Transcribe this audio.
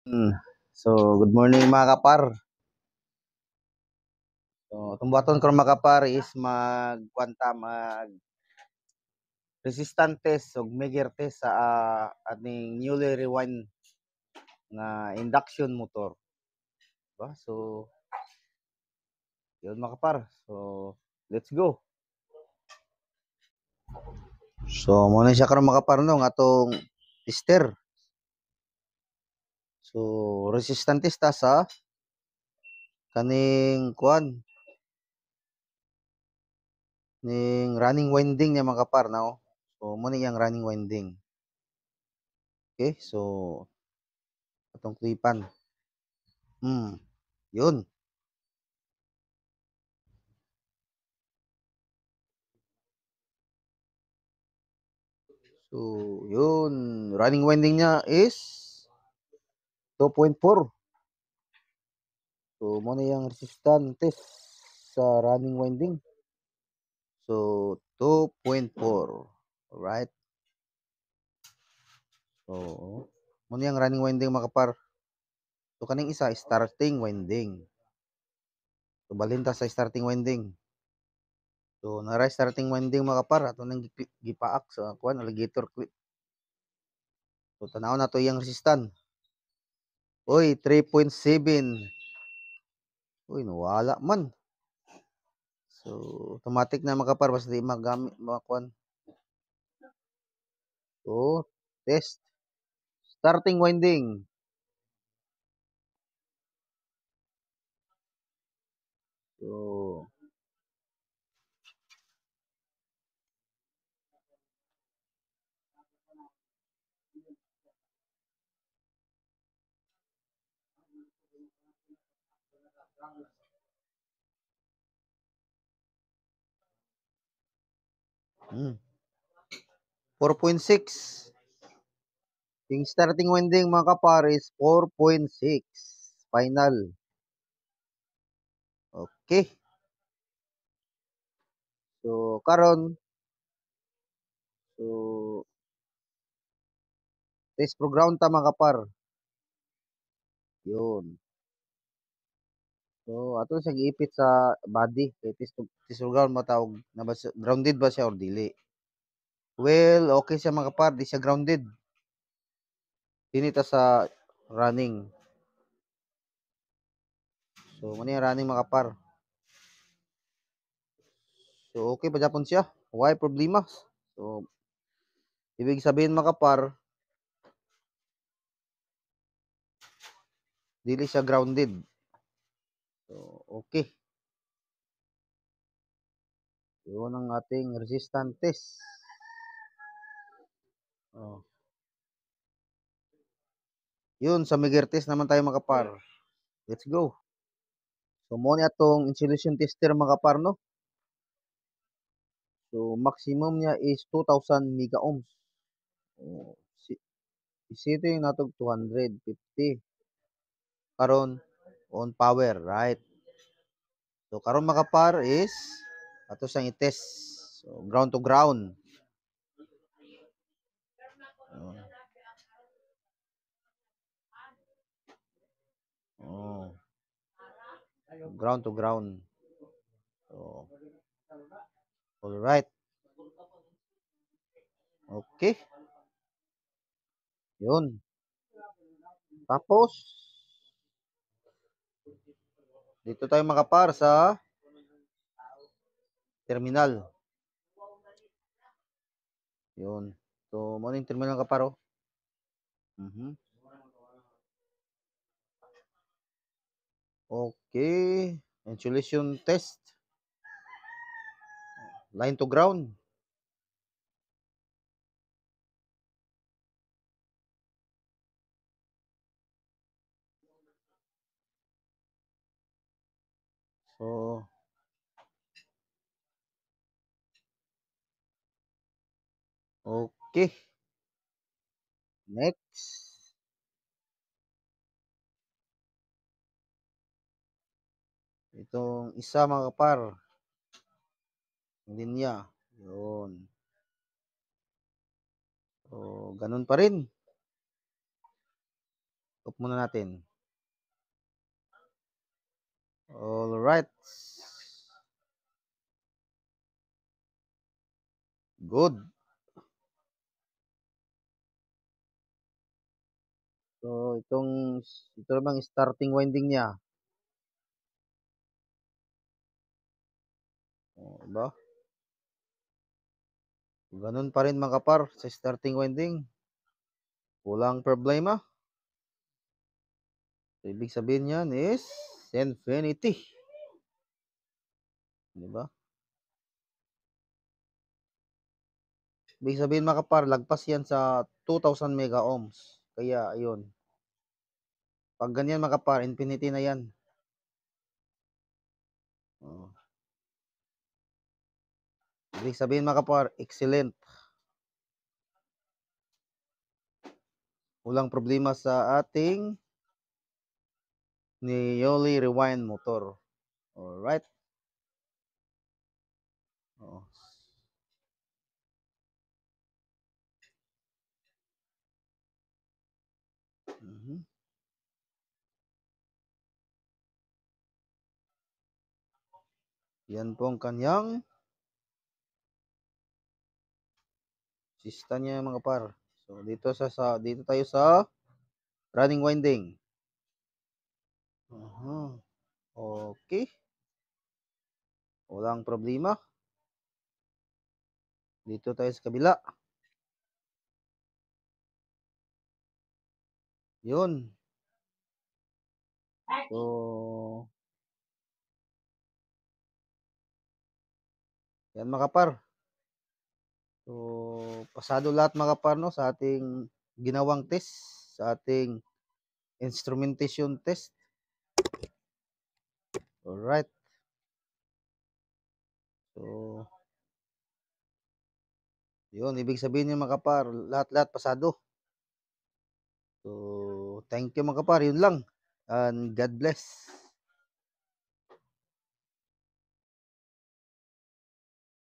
So, good morning mga kapar. So, itong buhaton ko mga kapar is mag resistant test o measure test sa ating newly rewind na induction motor. Diba? So, yun mga kapar. So, let's go. So, muna siya karon mga kapar no, atong tester. So, resistant test ta sa kaning kuan ning running winding niya mga kapar na. So, muna yung running winding. Okay, so atong klipan. Yun. So, yun. Running winding niya is 2.4. So, muna yung resistance test sa running winding. So, 2.4. Alright. So, muna yung running winding mga kapar. So, kaning isa, starting winding. So, balinta sa starting winding. So, naray starting winding mga kapar. Ato nang gipaak sa kuan alligator clip. So, tanaw na to yung resistance. Uy, 3.7. Uy, nawala man. So, automatic na makapar basta di magamit makakuan. So, test. Starting winding. So, hmm, 4.6. Yung starting winding mga kapar is 4.6. Final. Okay. So, karon so test program ta mga kapar. Yun. So, ato siya giipit sa body. Kay test program matawag na ba grounded ba siya or dili. Well, okay siya mga kapar, di siya grounded. Dinita sa running. So, muna yung running mga kapar. So, okay pa Japon siya. Why problema? So, ibig sabihin mga kapar, dili siya grounded. So, okay. Yun ang ating resistance test. Oh. Yun, sa Megar test naman tayo mga kapar. Let's go. So, muna itong insulation tester mga kapar, no? So, maximum niya is 2,000 mega ohms. Oh, isito yung natog 250. Karon on power, right? So, karon mga kapar is ato siyang i-test. So, ground to ground. Oh, ground to ground. So, all right. Okay. Yun. Tapos, dito tayo makapar sa terminal. Yun. So, mo yung terminal kaparo. Okay. Insulation test. Line to ground. So, okay. Next. Itong isa mga kapar. Linya. Yun. So, ganun pa rin. Off muna natin. Alright. Good. So, ito namang starting winding niya. Diba? Ganun pa rin mga kapar sa starting winding. Walang problema. So, ibig sabihin yan is infinity. Diba? Ibig sabihin mga kapar, lagpas yan sa 2,000 mega ohms. Kaya, ayun. Pag ganyan mga kapar, infinity na yan. Oh. Ibig sabihin mga kapar, excellent. Walang problema sa ating Neoli Rewind motor. Alright. Oh. Mhm. Yan po ang kanyang sista niya mga par. So dito tayo sa running winding. Okay. Walang problema. Dito tayo sa kabila. Yun. So yan mga par. So pasado lahat mga par no sa ating ginawang test, sa ating instrumentation test. Alright. So yun, ibig sabihin niya mga par, lahat-lahat pasado. So thank you mga par, yun lang. And God bless.